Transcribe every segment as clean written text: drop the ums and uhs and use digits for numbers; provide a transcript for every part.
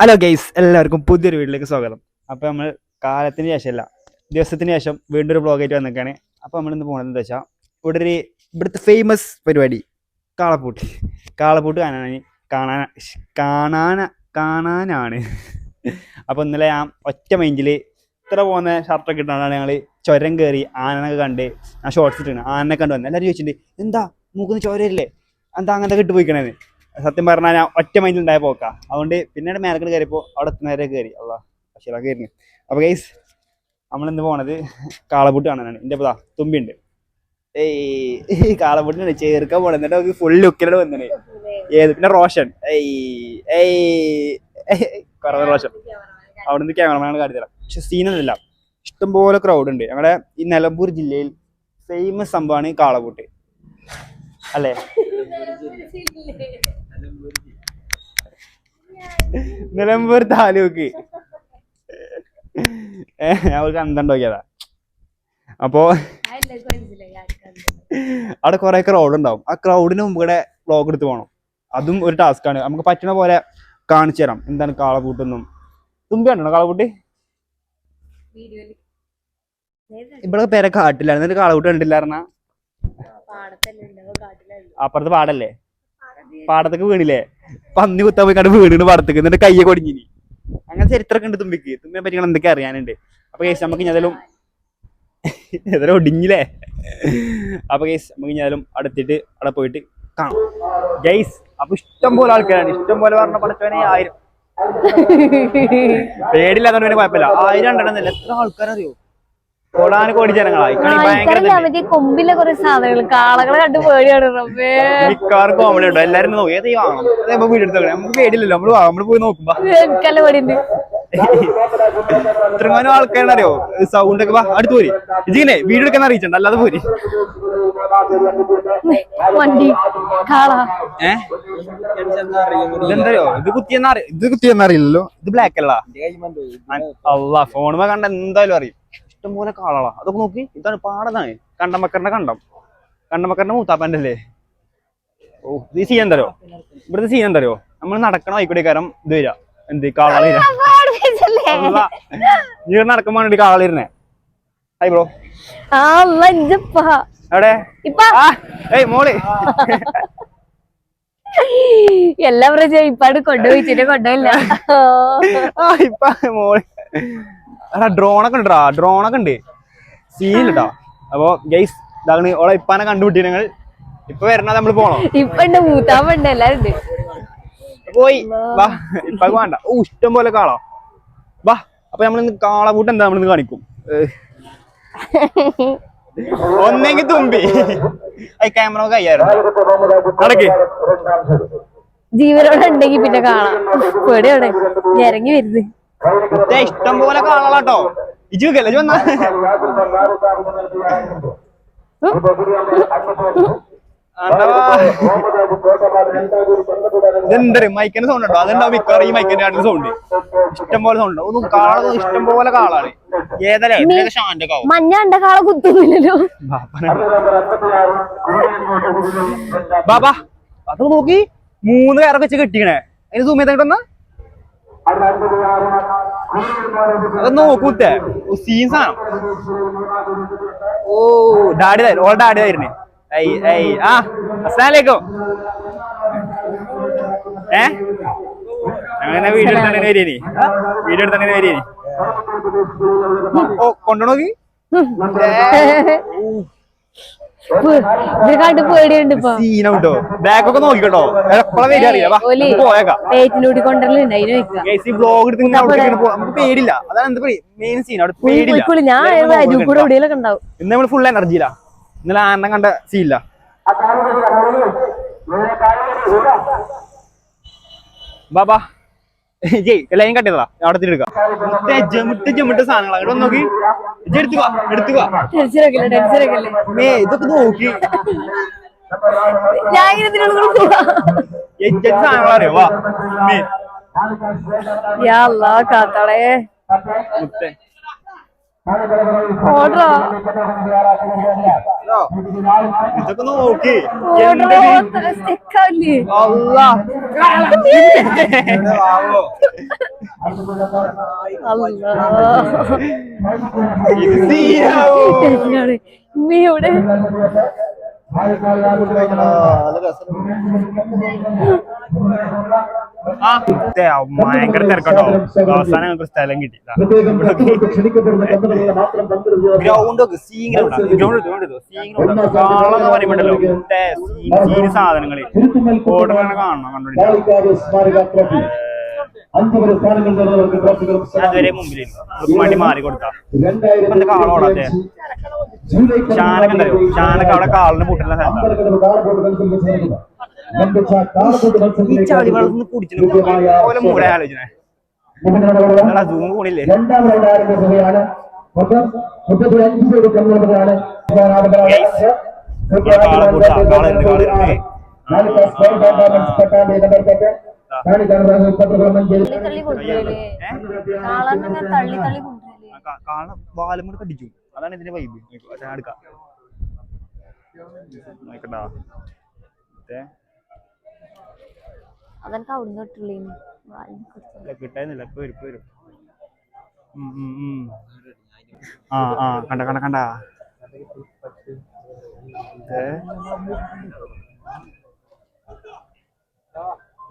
Hello guys, എല്ലാവർക്കും പുതിയൊരു വീട്ടിലേക്ക് സ്വാഗതം. അപ്പോൾ നമ്മൾ കാലത്തിന് ശേഷമല്ല, ദിവസത്തിന് ശേഷം വീണ്ടും ഒരു ബ്ലോഗായിട്ട് വന്നിരിക്കുകയാണ്. അപ്പോൾ നമ്മളിന്ന് പോകുന്നത് എന്താ വെച്ചാൽ ഇവിടുത്തെ ഫേമസ് പരിപാടി കാളപ്പൂട്ട് കാണാനാണ്. അപ്പോൾ ഇന്നലെ ഞാൻ ഒറ്റ മൈൻഡിൽ ഇത്ര പോകുന്ന ഷർട്ടൊക്കെ ഇട്ടാണ് ഞങ്ങൾ ചുരം കയറി ആനനൊക്കെ കണ്ട് ഞാൻ ഷോർട്സ് ഇട്ടാണ് ആനനെ കണ്ട് വന്നത്. എല്ലാവരും ചോദിച്ചിട്ടുണ്ട് എന്താ മൂക്കൊന്ന് ചോരയില്ലേ, എന്താ അങ്ങനത്തെ കിട്ടു പോയിക്കണേന്ന്. സത്യം പറഞ്ഞാൽ ഞാൻ ഒറ്റ മൈൻഡിൽ ഉണ്ടായ പോക്കാ. അതുകൊണ്ട് പിന്നീട് മേലക്കട് കയറിയപ്പോൾ അവിടെ നേരെ കയറി പക്ഷേ കയറി. അപ്പോൾ ഗൈസ് നമ്മളിന്ന് പോണത് കാളപ്പൂട്ട് കാണാനാണ്. എൻ്റെ ഇപ്പോൾ തുമ്പിയുണ്ട്. കാളപ്പൂട്ടിനാണ് ചേർക്കാൻ പോണത്. എന്നിട്ട് നമുക്ക് ഫുൾ ലുക്കിലോട് വന്നത് പിന്നെ റോഷൻ കുറവ് റോഷൻ അവിടെ നിന്ന് ക്യാമറമാനാണ് കാണിത്തരാം. പക്ഷെ സീനൊന്നുമില്ല, ഇഷ്ടംപോലെ ക്രൗഡ് ഉണ്ട്. ഞങ്ങളുടെ ഈ നിലമ്പൂർ ജില്ലയിൽ ഫേമസ് സംഭവമാണ് കാളപ്പൂട്ട് അല്ലേ? നിലമ്പൂർ താലൂക്ക് അവർക്ക് അന്തണ്ടോക്കിയതാ. അപ്പോ അവിടെ കുറെ ക്രൗഡ് ഉണ്ടാവും. ആ ക്രൗഡിന് മുമ്പ് കൂടെ വ്ലോഗ് എടുത്ത് പോകണം. അതും ഒരു ടാസ്ക്കാണ്. നമുക്ക് പറ്റുന്ന പോലെ കാണിച്ചു തരാം എന്താണ് കാളപ്പൂട്ടെന്നും. തുമ്പി കണ്ടോ കാളപ്പൂട്ട്? ഇവിടെ പേരെ കാട്ടില്ല, എന്നിട്ട് കാളപ്പൂട്ട് കണ്ടില്ലായിരുന്ന? അപ്പുറത്ത് പാടല്ലേ, പാടത്തേക്ക് വീണില്ലേ, പന്നി കുത്താൻ പോയി കണ്ട് വീണിന് പാടത്തേക്ക്, എന്നിട്ട് കയ്യെ കൊടിഞ്ഞിനി. അങ്ങനെ ചരിത്രമൊക്കെ ഉണ്ട് തുമ്പിക്ക്. തുമ്പിനെ പറ്റി എന്തൊക്കെ അറിയാനുണ്ട്. അപ്പൊ കേസ് നമുക്ക് ഏതായാലും ഒടിഞ്ഞില്ലേ. അപ്പൊ കേസ് നമുക്ക് ഏതായാലും അടുത്തിട്ട് അവിടെ പോയിട്ട് കാണാം ഗൈസ്. അപ്പൊ ഇഷ്ടം പോലെ ആൾക്കാരാണ്. ഇഷ്ടം പോലെ പറഞ്ഞ പഠിച്ചവനെ 1000 പേടില്ലാത്തവന് പിന്നെ കുഴപ്പമില്ല. 1000 രണ്ടെണ്ണല്ല, എത്ര ആൾക്കാരറിയോ? കോടാനുകോടി ജനങ്ങളായി. കൊമ്പിലെ കുറെ സാധനങ്ങൾ കാളകളെ കണ്ട് പേടിയാണ്. മിക്കവാറും കോമഡി ഉണ്ടോ? എല്ലാരും നോക്കി ഏത് വാങ്ങണം വീട് എടുത്ത നമുക്ക് പേടിയില്ലല്ലോ. നമ്മള് പോയി നോക്കുമ്പോ പേടിയുണ്ട്. ഇത്രമാനം ആൾക്കാരറിയോ? സൗണ്ട് ഒക്കെ അടുത്ത് പോരി ഇതിനെ വീഡിയോ എടുക്കാൻ അറിയിച്ചിട്ടുണ്ട്, അല്ലാതെ പോരി. ഇതെന്തറിയോ? ഇത് കുത്തിയെന്നറിയില്ലല്ലോ. ഇത് ബ്ലാക്ക് അല്ല. അല്ല ഫോണുമ്പോ കണ്ട എന്തായാലും അറിയും. ഇഷ്ടംപോലെ കാളകളാ. അതൊക്കെ നോക്കി. ഇതാണ് പാടതാണ്. കണ്ടമക്കറിന്റെ മൂത്താപ്പൻ്റെ അല്ലേ? ഓ, ഇത് സീൻ എന്തരോ? ഇവിടുത്തെ സീൻ എന്തരോ? നമ്മൾ നടക്കണ ആയിക്കൂടെ കാരം ഇത് വരാ. എന്ത് കാള നീ നടക്കുമ്പോ കാളിരുന്നേ. Hi bro. എവിടെ മോള്? എല്ലാ പ്രശ്നം ഇപ്പാട് കൊണ്ടുപോയിച്ചിട്ട് കൊണ്ടുപോയില്ല. ഇപ്പൊ മോള് ഡ്രോണൊക്കെ ഉണ്ടോ? ഡ്രോണൊക്കെ ഉണ്ട്, സീനില്ലട്ടോ. അപ്പൊ ഗൈസ് ഇതാണ് ഓളെ ഇപ്പാനെ കണ്ടുപിട്ടി. ഞങ്ങൾ ഇപ്പൊ വരണത് നമ്മള് പോണോ? ഇപ്പൊ ഉണ്ട്, മൂത്താപ്പുണ്ട്, എല്ലാരും ഉണ്ട്. പോയി വാ, ഇപ്പൊ വേണ്ട. ഓ, ഇഷ്ടം പോലെ കാളാ. വാ, അപ്പൊ നമ്മളിന്ന് കാളപ്പൂട്ട് എന്താ നമ്മളിന്ന് കാണിക്കും. ഒന്നെങ്കിൽ തുമ്പി ക്യാമറ കയ്യായിരുന്നു ജീവനോടെ ഉണ്ടെങ്കി പിന്നെ കാണാം. പേടിയോടെ ഇറങ്ങി വരുന്നത്. ഇഷ്ടം പോലെ കാണാട്ടോ. ഇജുക്കല്ലേ വന്ന ഇതെന്തര് മൈക്കിന്റെ സൗണ്ട് ഉണ്ടോ? അതുണ്ടാവും മിക്കവാറും ഈ മൈക്കിന്റെ ആട്ടിന്റെ സൗണ്ട്. ഇഷ്ടം പോലെ സൗണ്ട്. ഒന്നും കാള ഇഷ്ടം പോലെ കാളാണ്. മഞ്ഞ കാള കുത്തുന്നില്ലല്ലോ. ബാബാ അത് നോക്കി 3 കയറൊക്കെ വെച്ച് കെട്ടിക്കണേ. അതിന് സൂമ്യതായിട്ടൊന്ന് അത് നോക്കൂത്തേ സീൻസാണ്. ഓ, ഓൾ ഡാഡിയായിരുന്നേ. അസ്സലാമലൈക്കും. ഞങ്ങനെ വീഡിയോ എടുത്തങ്ങനെ വരികയാണ്. ഓ, കൊണ്ടുപോകി പേടിയുണ്ട്. സീനോ ബാഗൊക്കെ നോക്കിക്കോട്ടോ. നമുക്ക് പേടില്ല. അതാണ് എന്താ മെയിൻ സീൻ. അവിടെ പേടില്ല. ഇന്ന് നമ്മള് ഫുൾ എനർജിയില്ല. ഇന്നലെ ആന കണ്ട സീനില്ല. ബാബാ ലൈൻ കട്ടിയതാ. അവിടെ എടുക്കാം. ജമിട്ട് സാധനങ്ങളാ. ഇവിടെ നോക്കി എടുത്തുക. ഇതൊക്കെ നോക്കി സാധനങ്ങളറിയോ? വാ ഓർഡറോ ഇതൊക്കെ നോക്കി ഓർഡർ സ്റ്റിക്കാവില്ലേ അല്ലാ ഇവിടെ ഭയങ്കര തിരക്കട്ടോ അവസാനം ഞങ്ങൾക്ക് സ്ഥലം കിട്ടി ഗ്രൗണ്ട് കാളെന്ന് പറയുമ്പോണ്ടല്ലോ സീന് സാധനങ്ങള് ഓടുന്ന കാണണം കണ്ടു അതുവരെ മുമ്പിൽ വണ്ടി മാറി കൊടുത്താ എന്താ കാള ഓടാത്തെ ഷാനൊക്കെ ഉണ്ടല്ലോ ഷാനൊക്കെ അവിടെ കാളിന് പൂട്ടുന്ന സ്ഥലത്താണ് ഈ ചളി വെള്ളത്തിൽ കുടിച്ചിട്ട് മൂടെ ആലോചന സൂം പോണില്ലേ കാള വാലും കൂടെ കടിച്ചു അതാണ് ഇതിന്റെ വൈബ് എടുക്കാം അതെനിക്ക് അവിടുന്ന് കിട്ടാനില്ല ഇപ്പൊ വരും വരും കണ്ട കണ്ട കണ്ട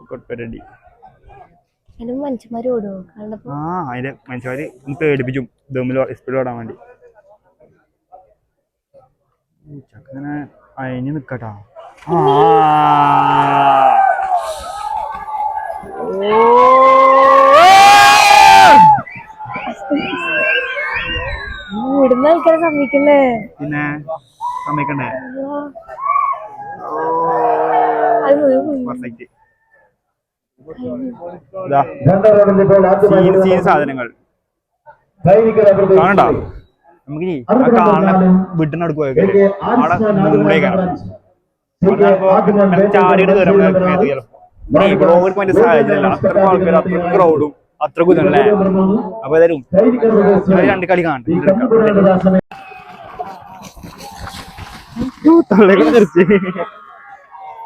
കൊട്ടരടി മനുഷ്യന്മാര് ഓടുമോ കണ്ടപ്പോ അതിന്റെ മനുഷ്യന്മാര് പേടിപ്പിച്ചും ദമ്മിൽ സ്പീഡ് ഓടാൻ വേണ്ടി ചക്കങ്ങനെ അയഞ്ഞു നിക്കട്ടാ ഇവിടുന്ന് ആൾക്കാരെ സമ്മതിക്കല്ലേ പിന്നെ സമ്മതിക്കണ്ടേ സാധനങ്ങൾ കാണണ്ട നമുക്ക് കാണാൻ വീട്ടിനടുക്ക് ചാടിയിട്ട് ബ്ലോഗിൽ സാഹചര്യം അത്ര ആൾക്കാർ അത്ര ക്രൗഡും അത്ര കുതല്ലേ അപ്പൊ ഏതായാലും രണ്ട് കളി കാണട്ടെ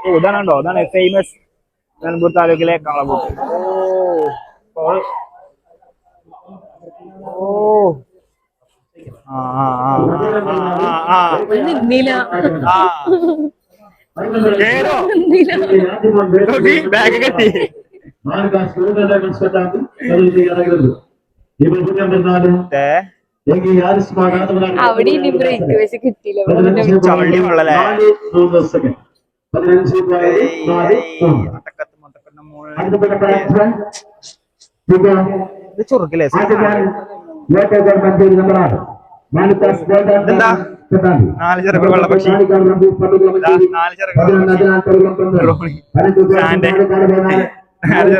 ഇതാണോ ഇതാണ് ഫേമസ് നിലമ്പൂർ താലൂക്കിലെ കാളകൂട്ട് ബാഗ് കെട്ടി അവിടെ ഇനി ബ്രേക്ക് വെച്ച് കിട്ടിയില്ല ചളി വെള്ളല്ലേ ഇത് ചുറുക്കില്ലേ എന്താ 4 ചെറുകൾ വെള്ള പക്ഷി 4 ചെറുകൾ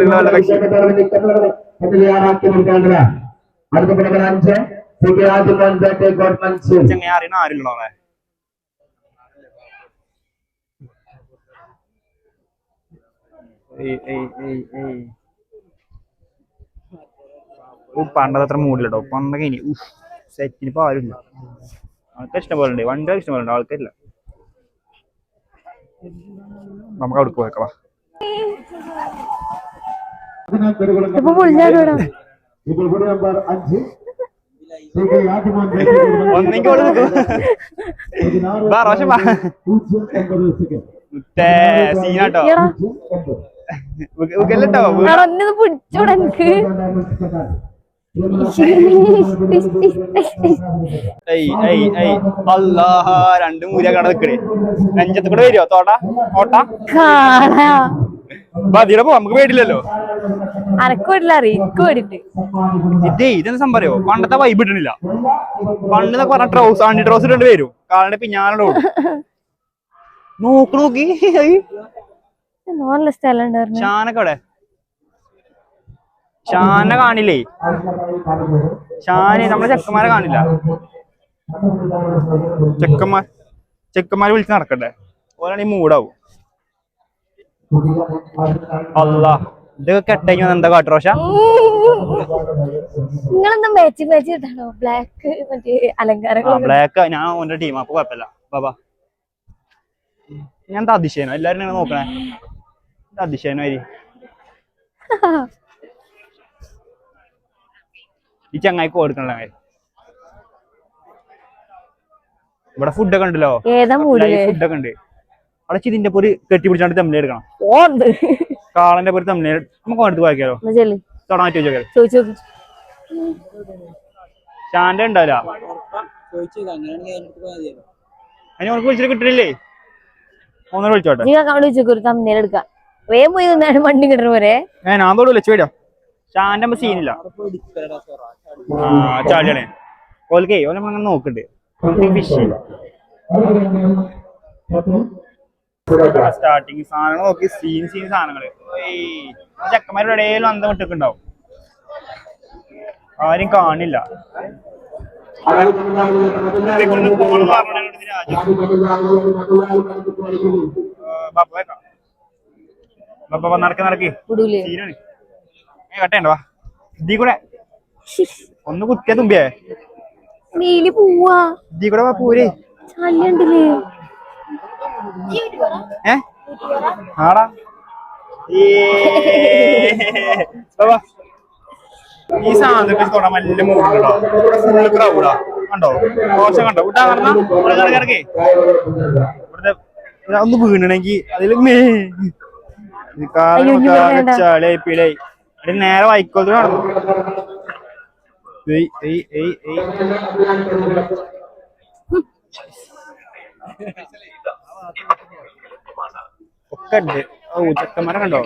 വെള്ള പക്ഷി ചെങ്ങ അറിയണ ആരുള്ളോ പണ്ടത്ര മൂടില്ലട്ടോ പണ്ടൊക്കെ ഇനി സെറ്റിന് ഇപ്പൊ ആരുമില്ല ആൾക്കാർ ഇഷ്ടം പോലെ ഉണ്ട് വണ്ടികൾ ഇഷ്ടം പോലെ ഉണ്ട് ആൾക്കാരില്ല നമുക്ക് അവിടെ പോയേക്കാം സീനാട്ടോ പിടിച്ചോടെ എനിക്ക് രണ്ട് മൂല കട നിക്കണേ നെഞ്ചത്ത് കൂടെ വരുമോ തോട്ട ഓട്ട അതിടെ പോ നമുക്ക് പേടില്ലല്ലോ ഇതേ ഇതെന്താ സംഭവോ പണ്ടത്തെ വൈബ് ഇട്ടണില്ല പണ്ടെന്നൊക്കെ പറഞ്ഞ ട്രൗസ് ആണ്ടി ട്രൗസ് ഇട്ടുണ്ട് വരും കാലിന്റെ പിന്നാലെ നോക്ക് നോക്കി നല്ല സ്ഥലം ഷാനൊക്കെ അവിടെ ഷാന കാണില്ലേ ഷാന് നമ്മളെ ചെക്കന്മാരെ കാണില്ല ചെക്കന്മാര് വിളിച്ച് നടക്കട്ടെ ഓരാണ് ഈ മൂടാവും അല്ലാ ഇതൊക്കെ കെട്ടഴിഞ്ഞ എന്താ കാട്ടുറോഷ? നിങ്ങളെന്താ മാച്ച് ഇട്ടാണോ ബ്ലാക്ക് മറ്റേ അലങ്കാരങ്ങൾ? ബ്ലാക്ക് ഞാൻ ഓന്റെ ടീം അപ്പൊ കുഴപ്പമില്ല. ബാബാ ഞാൻ എന്താ അതിശയനോ? എല്ലാരും നോക്കണേ അതിശയനായി. ഈ ചങ്ങായിക്ക് കൊടുക്കണ ഇവിടെ ഫുഡൊക്കെ ഉണ്ടല്ലോ. ഫുഡൊക്കെ ഉണ്ട് അവിടെ. ഇതിന്റെ പൊരി കെട്ടി പിടിച്ചാണ്ട് തമ്മിൽ എടുക്കണം. കാളന്റെ പൊരി തമ്മിൽ നമുക്ക് അടുത്ത് വായിക്കാലോ. തൊടാൻ പറ്റുമോ? ഷാന്റെ ഉണ്ടാവില്ല. അതിന് നമുക്ക് വിളിച്ചിട്ട് കിട്ടില്ലേ? ഒന്നര വിളിച്ചോട്ടെ. ഞാൻ തോട് വെച്ചോടിയോ. ഷാന്റെ സീനില്ല. ചാടിയാണേ ഓൽക്കേ ഓലെ അങ്ങനെ നോക്കണ്ട്. സ്റ്റാർട്ടിങ് സാധനങ്ങൾ നോക്കി സീൻ സാധനങ്ങള് ചെക്കന്മാരുടെ ഇടയിലും അന്തം വിട്ടൊക്കെണ്ടാവും. ആരും കാണില്ല. നടക്കി കട്ടേണ്ടവാ ഇതീ കൂടെ ഒന്ന് കുത്തിയാ തുമ്പിയേ നീലി പോവാ. ഇതീ കൂടെ പൂരേ ആടാ. ഈ സാധനത്തിൽ തൊടാൻ നല്ല മൂടുണ്ടോ? ഫുള്ള് ക്രൗഡാ കണ്ടോ? ദോശ കണ്ടോ? ഇവിടേ ഇവിടുത്തെ ഒന്ന് വീണണെങ്കി അതില് ചളി പിളായി നേരെ വൈക്കോലത്ത് നടന്നു. ഒക്കെ ഉണ്ട്. ചെക്കന്മാരെ കണ്ടോ?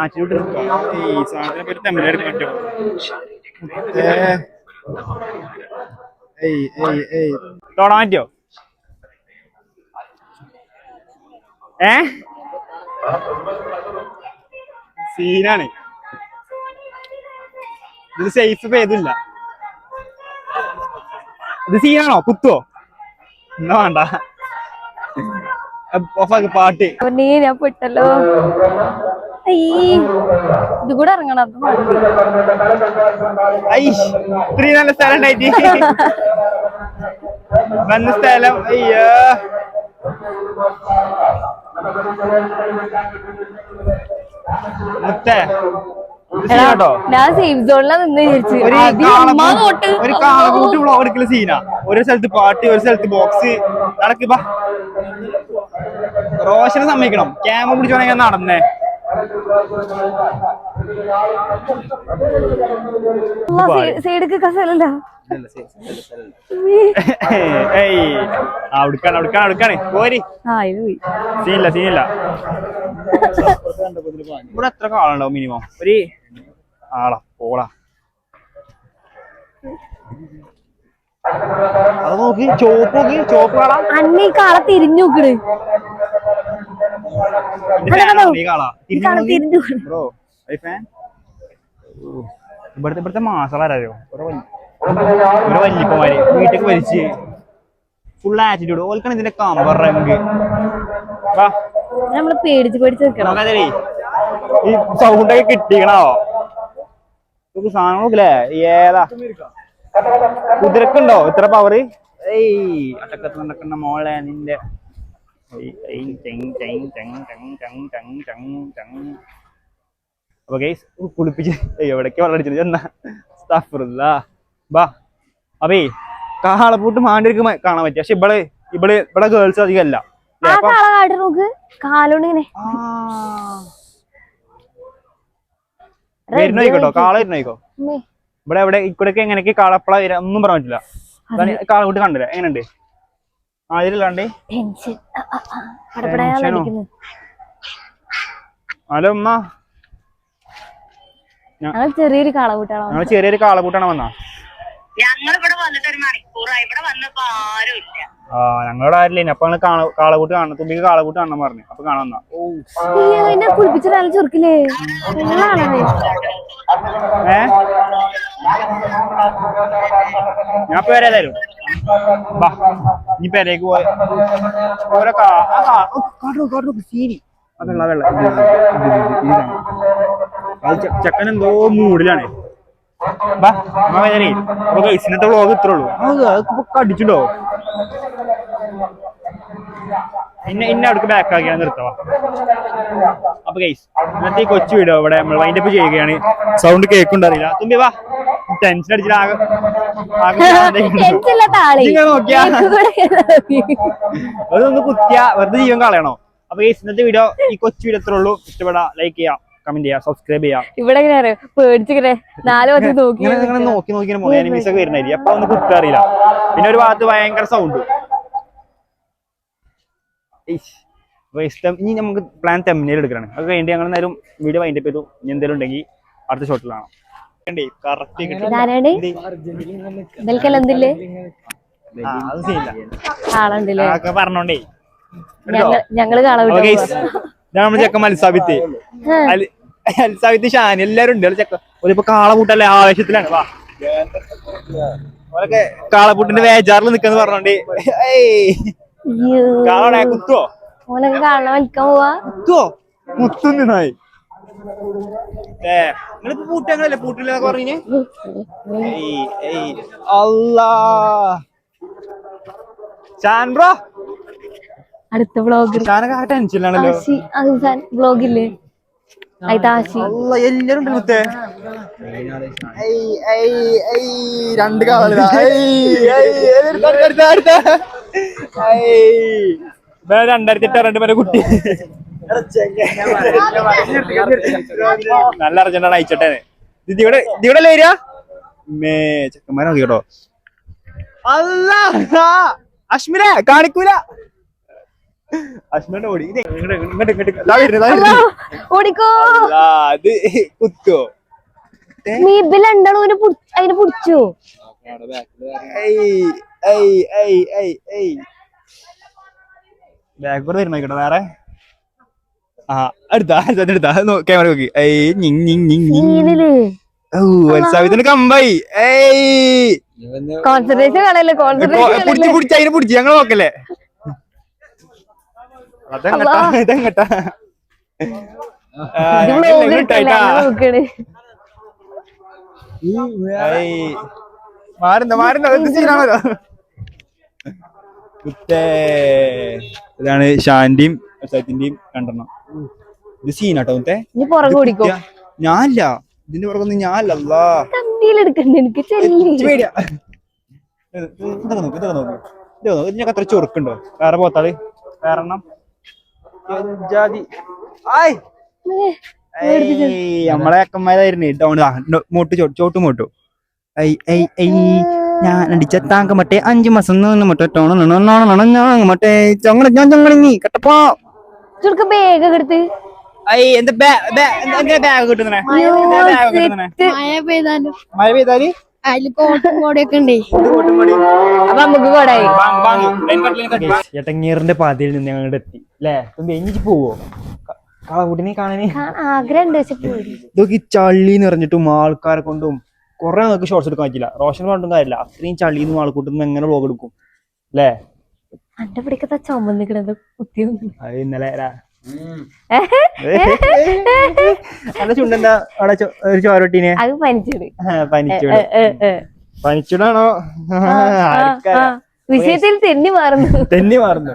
ആറ്റിലോട്ട് ഈ സാധനത്തിനെ പറ്റി തമ്മിലെടുക്കാൻ പറ്റുമോ? തൊടാൻ പറ്റുമോ? സീനാണ് ഇത്. സേഫ് പേതില്ല. ഇത് സീനാണോ? കുത്തുവോ? എന്നാ വേണ്ട. പാട്ട് ഞാൻ പെട്ടല്ലോ. ഇത് കൂടെ ഇറങ്ങണം. ഇത്രയും നല്ല സ്ഥലം ഉണ്ടായിട്ട് വന്ന സ്ഥലം. അയ്യോ മുത്തേ കേട്ടോ. ഞാൻ സേഫ് സോണിലാണ് നിന്ന് വിചാരിച്ചു. ഒരു കാളകൂട്ട് വ്ളോഗ് എടുക്കല് സീനാ. ഒരു സ്ഥലത്ത് പാട്ട്, ഒരു സ്ഥലത്ത് ബോക്സ്. നടക്കിപ്പാ റോഷനെ സമ്മതിക്കണം. ക്യാമറ പിടിച്ചോണെങ്കിൽ നടന്നേ. സൈഡൊക്കെ കസലല്ലോ. അടുക്കാണ് പോരി. സീനില്ല. ഇവിടെ എത്ര കാളുണ്ടാവും മിനിമം? ഒരു ആളാ പോളാ. അത് നോക്കി ചോപ്പ് കാളാ. അന്നീ കാള തിരിഞ്ഞു നോക്കണ്. ഇവിടുത്തെ മാസളാരോ ഓരോ വല്യപ്പന്മാര് വീട്ടിലേക്ക് വലിച്ച് ഫുൾ ആറ്റിറ്റ്യൂഡ്. ഓൽക്കാണ് ഇതിന്റെ കമ്പർ റങ്ക്. നമ്മള് പേടിച്ച് അതേ ഈ സൗണ്ടൊക്കെ കിട്ടിക്കണോ? സാധനം നോക്കില്ലേ? ഏതാ കുതിരക്കുണ്ടോ ഇത്ര പവറ്? അട്ടക്കത്ത് നടക്കുന്ന മോളെ നിന്റെ. അപ്പൊ ഗൈസ് കുളിപ്പിച്ച് എവിടേക്ക് വെള്ളടിച്ചത് എന്നാ ബാ. അപ്പേ കാളപ്പൂട്ട് മാണ്ടിരിക്ക് കാണാൻ പറ്റും. പക്ഷെ ഇവിടെ ഗേൾസ് അധികമല്ല. വരുന്നോയിക്കോട്ടോ കാള വരുന്നോയിക്കോ. ഇവിടെ എവിടെ ഇക്കൂടെയൊക്കെ എങ്ങനെയൊക്കെ കാളപ്പള വരാ ഒന്നും പറയാൻ പറ്റില്ല. കാളക്കൂട്ട് കണ്ടില്ല എങ്ങനെയുണ്ട്? ആതിരല്ലാണ്ടേ. ഹലോ ഉമ്മ, ചെറിയൊരു കാളകൂട്ടാണോ? ഞങ്ങൾ ചെറിയൊരു കാളകൂട്ടാണ് വന്നാ. ഞങ്ങളോട് ആരില്ല. അപ്പൊ കാളകൂട്ട് കാണണം. തുമ്പിക്ക് കാളകൂട്ട് കാണണം പറഞ്ഞു. അപ്പൊ കാണാൻ വന്നാ. കുളിപ്പിച്ച നല്ല ചെറുക്കില്ലേ? ഞാൻ ഇപ്പൊ വരാതായാലും ഇനി പെരേക്ക് പോയ ഓരോ സീനി. അതല്ല വെള്ളം ചെക്കൻ എന്തോ മൂഡിലാണ്. അപ്പൊ ഗൈസിനത്തെ വ്ളോഗ് ഇത്രേ ഉള്ളൂ. അടിച്ചിട്ടോ ഇന്നെ അവിടേക്ക് ബാക്ക് ആക്കിയാണ് നിർത്തവാ. അപ്പൊ ഗൈസ് ഇന്നത്തെ ഈ കൊച്ചു വീഡിയോ ഇവിടെ നമ്മൾ വൈൻഡപ്പ് ചെയ്യുകയാണ്. സൗണ്ട് കേൾക്കുണ്ടറിയില്ല. തുമ്പി വാ, ടെൻഷൻ അടിച്ചിട്ട് നോക്കിയാ അതൊന്ന് കുത്തിയ വെറുതെ ജീവൻ കളയണോ. അപ്പൊ ഗൈസ് ഇന്നത്തെ വീഡിയോ ഈ കൊച്ചു വീഡിയോ എത്ര ഉള്ളൂ. ഇഷ്ടപ്പെടാ ലൈക്ക് ചെയ്യാം, കമന്റ് ചെയ്യാം, സബ്സ്ക്രൈബ് ചെയ്യാം. ഇവിടെ പേടിച്ചിങ്ങനെ നോക്കി എനിമീസ് ഒക്കെ വരുന്നായിരിക്കും. അപ്പൊ ഒന്ന് കുത്തറിയില്ല. പിന്നെ ഒരു ഭാഗത്ത് ഭയങ്കര സൗണ്ട്. ഇനി നമുക്ക് പ്ലാൻ തെമ്മനയിൽ എടുക്കണം. അത് കഴിഞ്ഞിട്ട് ഞങ്ങൾ നേരം വീഡിയോ വൈൻഡപ്പ് ചെയ്തു. ഇനി എന്തെങ്കിലും ഉണ്ടെങ്കിൽ അടുത്ത ഷോട്ടിലാണ്. പറഞ്ഞോണ്ടേ നമ്മൾ ചെക്കൻ മത്സാബിത്ത് അൽസാബിത്ത് ഷാൻ എല്ലാരും ഉണ്ട്. ചെക്കൻ ഒരിപ്പോ കാളപൂട്ടല്ലേ ആവേശത്തിലാണ്. വാ ഓരൊക്കെ കാളപൂട്ടിന്റെ വേജാറിൽ നിക്കാന്ന് പറഞ്ഞോണ്ടേ കാളോടെ കുത്തുവോ കുത്തുവോ മുത്തുന്നായി നിങ്ങളിപ്പോ പൂട്ടങ്ങളല്ലേ പൂട്ടില്ലെന്നൊക്കെ പറഞ്ഞേ. അല്ലാ ഷാൻ ബ്രോ അടുത്ത വ്ളോഗ് ഷാനൊക്കെ ടെൻഷനിലാണല്ലോ. വ്ളോഗില്ലേ എല്ലാരും ഉണ്ട് മുത്തേ. രണ്ട് കാള രണ്ടായിരത്തി എട്ട് വരെ കുട്ടി നല്ല അർജന്റാണ് അയച്ചോട്ടെ. ഇതിവിടെ വരിക മേ ചെക്കന്മാരെ നോക്കി കേട്ടോ. അല്ലാ അശ്മിനെ കാണിക്കൂല. അശ്മിന്റെ ഓടി ഓടിക്കോ. അത് കുത്തോ അതിനെ പിടിച്ചോ. ബാക്ക്ബോർഡ് വരുന്ന കേട്ടോ വേറെ. ആ അടുത്താ ക്യാമറ നോക്കി. ഉത്സവത്തിന് കമ്പായി. അതിനെ പിടിച്ച് ഞങ്ങൾ നോക്കല്ലേ. ഇതെങ്ങട്ടാ മാറുന്ന സീനാണല്ലോ. ഇതാണ് ഷാന്റെയും സത്യന്റെയും രണ്ടെണ്ണം. ഇത് സീനാട്ടോ മുത്തേ. ഞാനല്ല ഇതിന്റെ പുറകൊന്നും ഞാനല്ല. ഇതിനൊക്കെ അത്ര ചൊറുക്കുണ്ടോ വേറെ പോത്താള് വേറെണ്ണം നമ്മളെ അക്കന്മാരായിരുന്നു. ചോട്ടു മോട്ടു ഞാൻ അടിച്ച താങ്ക മറ്റേ 5 മാസം മറ്റേ മറ്റേ ചൊങ്ങണി കട്ടപ്പോ എന്താ ബാഗ് കിട്ടുന്നേ. മഴ പെയ്താല് എട്ടങ്ങീറിന്റെ പാതയിൽ നിന്ന് ഞങ്ങളുടെ എത്തി അല്ലേ. എഞ്ചി പോവോ കാളകൂട്ടിനെ കാണാന് ആഗ്രഹം. ഇതൊക്കെ ഈ ചള്ളിന്ന് പറഞ്ഞിട്ടും ആൾക്കാരെ കൊണ്ടും കൊറേ നമുക്ക് ഷോർട്സ് എടുക്കാൻ പറ്റില്ല. റോഷൻ കൊണ്ടും കാര്യമില്ല. അത്രയും ചള്ളിന്ന് ആൾക്കൂട്ടുന്ന എങ്ങനെ വ്ലോഗ് എടുക്കും അല്ലേ. അന്റെ പിടിക്കത്ത ചുമന്നിക്കണത് കുത്തിയൊന്നും അത് ഇന്നലെ നല്ല ചുണ്ടെന്താ അവിടെ ഒരു ചോരട്ടീനെ അത് പനിച്ചൂട്. പനിച്ചൂടാണോ വിഷയത്തിൽ തെന്നി മാറുന്നു.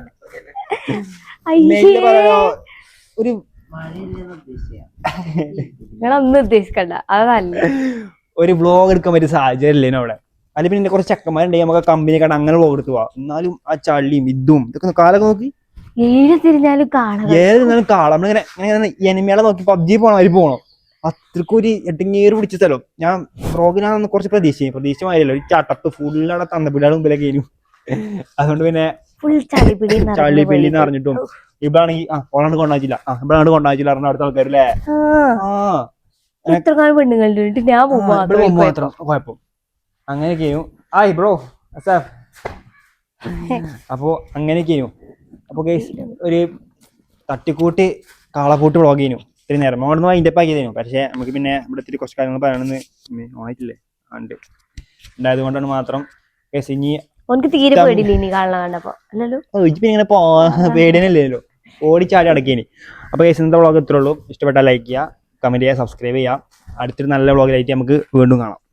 ഒരു നിങ്ങളൊന്നും ഉദ്ദേശിക്കണ്ട. അതല്ല ഒരു വ്ലോഗ് എടുക്കാൻ പറ്റിയ സാഹചര്യം ഇല്ലേനോ അവിടെ. അല്ലെങ്കിൽ പിന്നെ കുറച്ച് ചെക്കന്മാരുണ്ടെങ്കിൽ നമുക്ക് കമ്പനി കണ്ട അങ്ങനെ വ്ലോഗ് എടുത്തു പോവാം. എന്നാലും ആ ചള്ളിയും ഇതും ഇതൊക്കെ കാലൊക്കെ നോക്കി തിരിഞ്ഞാലും കാള നമ്മളിങ്ങനെ എനിമികളെ നോക്കി പബ്ജി പോണവര് പോണോ. അത്രക്കും ഒരു എട്ടിങ്ങേറ് പിടിച്ച സ്ഥലം. ഞാൻ വ്ലോഗിനാന്ന് കുറച്ച് പ്രതീക്ഷ മാറിയല്ലോ. ഒരു ചട്ടപ്പ് ഫുള്ളാടെ തന്നപ്പിടിയുടെ മുമ്പിലേക്ക് കഴിഞ്ഞു. അതുകൊണ്ട് പിന്നെ ചള്ളിപ്പിള്ളിന്ന് പറഞ്ഞിട്ടും ഇവിടാണെങ്കിൽ ഓളാണ്ട് കൊണ്ടാച്ചില്ല പറഞ്ഞ അടുത്ത ആൾക്കാരല്ലേ. മാത്രം കുഴപ്പം അങ്ങനെയൊക്കെയും ബ്രോ അപ്പൊ അങ്ങനെയൊക്കെയും. അപ്പൊ ഒരു തട്ടിക്കൂട്ട് കാളക്കൂട്ട് വ്ളോഗ് ചെയ്യുന്നു. ഇത്തിരി നേരം അവിടെ നിന്ന് അതിൻ്റെ പാക്കിയതേനു. പക്ഷേ നമുക്ക് പിന്നെ ഇവിടെ ഇത്തിരി കുറച്ച് കാര്യങ്ങൾ പറയണമെന്ന് ഓണായിട്ടില്ലേ ഉണ്ടായത് കൊണ്ടാണ് മാത്രം. ഇനി തീരെ പേടിയില്ല പേടിയനല്ലോ ഓടിച്ചാടി അടക്കേനി. അപ്പൊ ഇന്നത്തെ വ്ളോഗ് ഇത്രേ ഉള്ളൂ. ഇഷ്ടപ്പെട്ടാൽ ലൈക്ക് ചെയ്യുക, കമൻറ്റ് ചെയ്യുക, സബ്സ്ക്രൈബ് ചെയ്യുക. അടുത്തൊരു നല്ല വ്ളോഗിലായിട്ട് നമുക്ക് വീണ്ടും കാണാം.